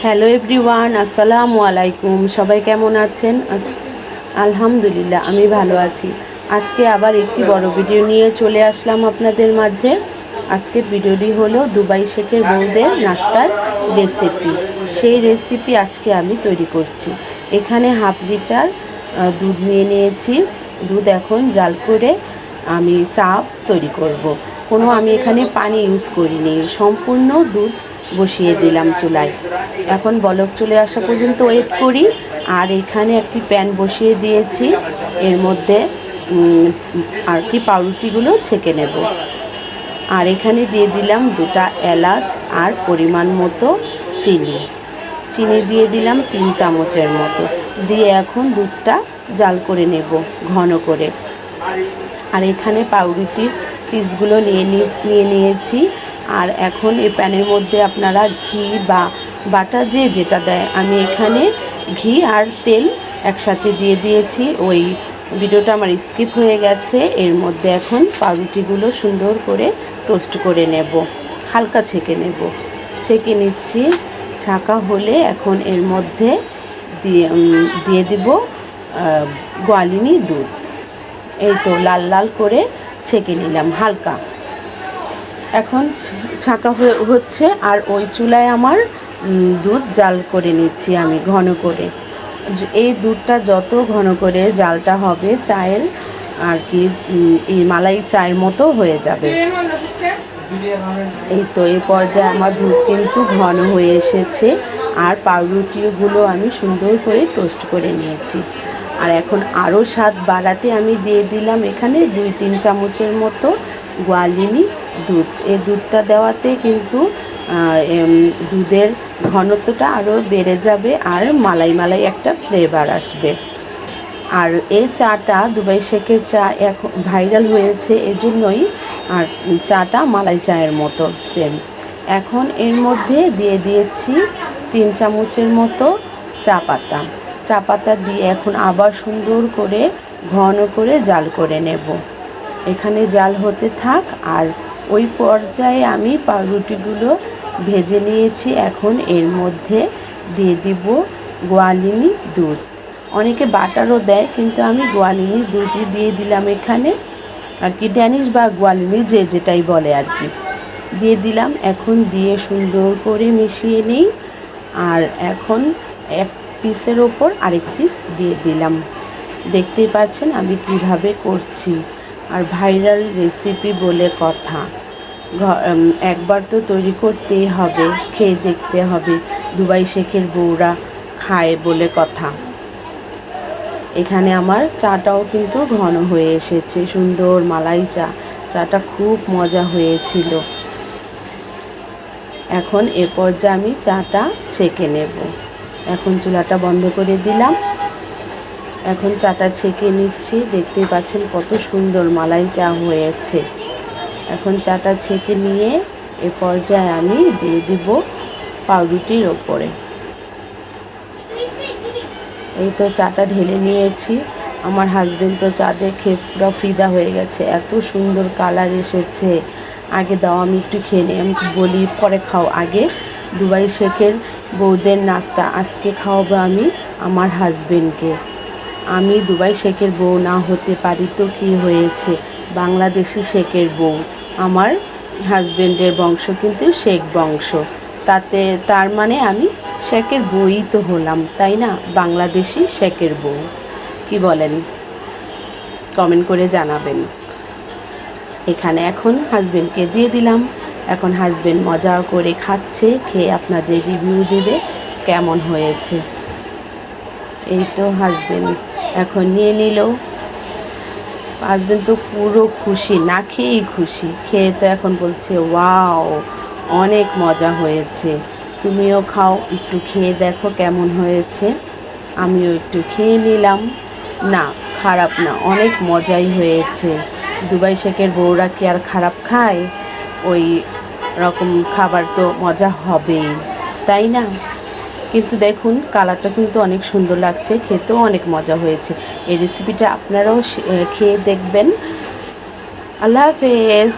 Hello everyone, আসসালামু আলাইকুম। সবাই কেমন আছেন? আলহামদুলিল্লাহ, আমি ভালো আছি। আজকে আবার একটি বড় ভিডিও নিয়ে চলে আসলাম আপনাদের মাঝে। আজকের ভিডিওটি হলো দুবাই শেখের বউদের নাস্তার রেসিপি। সেই রেসিপি আজকে আমি তৈরি করছি। এখানে হাফ লিটার দুধ নিয়ে নিয়েছি। দুধ এখন জাল করে আমি চা তৈরি করব। আমি এখানে পানি ইউজ করিনি, সম্পূর্ণ দুধ বসিয়ে দিলাম চুলায়। এখন বলক চলে আসা পর্যন্ত ওয়েট করি। আর এখানে একটি প্যান বসিয়ে দিয়েছি, এর মধ্যে আর কি পাউরুটিগুলো ছেঁকে নেব। আর এখানে দিয়ে দিলাম 2টা এলাচ আর পরিমাণ মতো চিনি দিয়ে দিলাম 3 চামচের মতো। দিয়ে এখন দুধটা জাল করে নেব ঘন করে। আর এখানে পাউরুটির পিসগুলো নিয়ে নিয়েছি। আর এখন এই প্যানের মধ্যে আপনারা ঘি বা বাটার যেটা দেয়, আমি এখানে ঘি আর তেল একসাথে দিয়ে দিয়েছি। ওই ভিডিওটা আমার স্কিপ হয়ে গেছে। এর মধ্যে এখন পাউরুটিগুলো সুন্দর করে টোস্ট করে নেব, হালকা ছেঁকে নিচ্ছি। ছাঁকা হলে এখন এর মধ্যে দিয়ে দিব গোয়ালিনী দুধ। এই তো লাল লাল করে ছেঁকে নিলাম হালকা। এখন ছাঁকা হচ্ছে। আর ওই চুলায় আমার দুধ জাল করে নিচ্ছি আমি ঘন করে। এই দুধটা যত ঘন করে জালটা হবে, চায়ের আর কি এই মালাই চায়ের মতো হয়ে যাবে। এই তো এই পর্যায়ে আমার দুধ কিন্তু ঘন হয়ে এসেছে। আর পাউরুটিগুলো আমি সুন্দর করে টোস্ট করে নিয়েছি। আর এখন আরও স্বাদ বাড়াতে আমি দিয়ে দিলাম এখানে 2-3 চামচের মতো গোয়ালিনী দুধ। এই দুধটা দেওয়াতে কিন্তু দুধের ঘনত্বটা আরও বেড়ে যাবে আর মালাই একটা ফ্লেভার আসবে। আর এই চাটা, দুবাই শেখের চা এখন ভাইরাল হয়েছে, এজন্যই। আর চাটা মালাই চায়ের মতো সেম। এখন এর মধ্যে দিয়ে দিয়েছি 3 চামচের মতো চা পাতা দিয়ে এখন আবার সুন্দর করে ঘন করে জাল করে নেব। এখানে জাল হতে থাক। আর ওই পর্যায়ে আমি পাউরুটিগুলো ভেজে নিয়েছি। এখন এর মধ্যে দিয়ে দিব গোয়ালিনী দুধ। অনেকে বাটারও দেয়, কিন্তু আমি গোয়ালিনী দুধই দিয়ে দিলাম এখানে। আর কি ড্যানিশ বা গোয়ালিনী যেটাই বলে আর কি দিয়ে দিলাম। এখন দিয়ে সুন্দর করে মিশিয়ে নিই। আর এখন এক পিসের ওপর আরেক পিস দিয়ে দিলাম। দেখতেই পাচ্ছেন আমি কিভাবে করছি। আর ভাইরাল রেসিপি বলে কথা, একবার তো তৈরি করতেই হবে, খেয়ে দেখতে হবে। দুবাই শেখের বউরা খায় বলে কথা। এখানে আমার চাটাও কিন্তু ঘন হয়ে এসেছে, সুন্দর মালাই চাটা খুব মজা হয়েছিল। এখন এ পর্যায়ে আমি চাটা ছেঁকে নেব। এখন চুলাটা বন্ধ করে দিলাম। এখন চাটা ছেঁকে নিচ্ছি। দেখতেই পাচ্ছেন কত সুন্দর মালাই চা হয়েছে। এখন চাটা ছেঁকে নিয়ে এ পর্যায়ে আমি দিয়ে দিব পাউরুটির ওপরে। এই তো চাটা ঢেলে নিয়েছি। আমার হাজবেন্ড তো চা দেখে পুরো ফিদা হয়ে গেছে, এত সুন্দর কালার এসেছে। আগে দাও, আমি একটু খেয়ে নিই। আমি বলি পরে খাও, আগে দুবাই শেখের বউদের নাস্তা আজকে খাওয়াবো আমি আমার হাজবেন্ডকে। আমি দুবাই শেখের বউ না হতে পারি তো কি হয়েছে, বাংলাদেশি শেখের বউ। আমার হাজবেন্ডের বংশ কিন্তু শেখ বংশ, তার মানে আমি শেখের বউই তো হলাম, তাই না? বাংলাদেশি শেখের বউ। কি বলেন? কমেন্ট করে জানাবেন। এখানে এখন হাজবেন্ডকে দিয়ে দিলাম। এখন হাজবেন্ড মজা করে খাচ্ছে, খেয়ে আপনাদের রিভিউ দেবে কেমন হয়েছে। এই তো হাজবেন্ড এখন নিয়ে নিল। হাজবেন্ড তো পুরো খুশি, না খেয়েই খুশি। খেয়ে তো এখন বলছে ওয়াও, অনেক মজা হয়েছে, তুমিও খাও, একটু খেয়ে দেখো কেমন হয়েছে। আমিও একটু খেয়ে নিলাম। না, খারাপ না, অনেক মজাই হয়েছে। দুবাই শেখের বউরা কি আর খারাপ খায়? ওই রকম খাবার তো মজা হবেই, তাই না? কিন্তু দেখুন কালারটা কিন্তু অনেক সুন্দর লাগছে, খেতেও অনেক মজা হয়েছে। এই রেসিপিটা আপনারাও খেয়ে দেখবেন। আল্লাহ হাফেজ।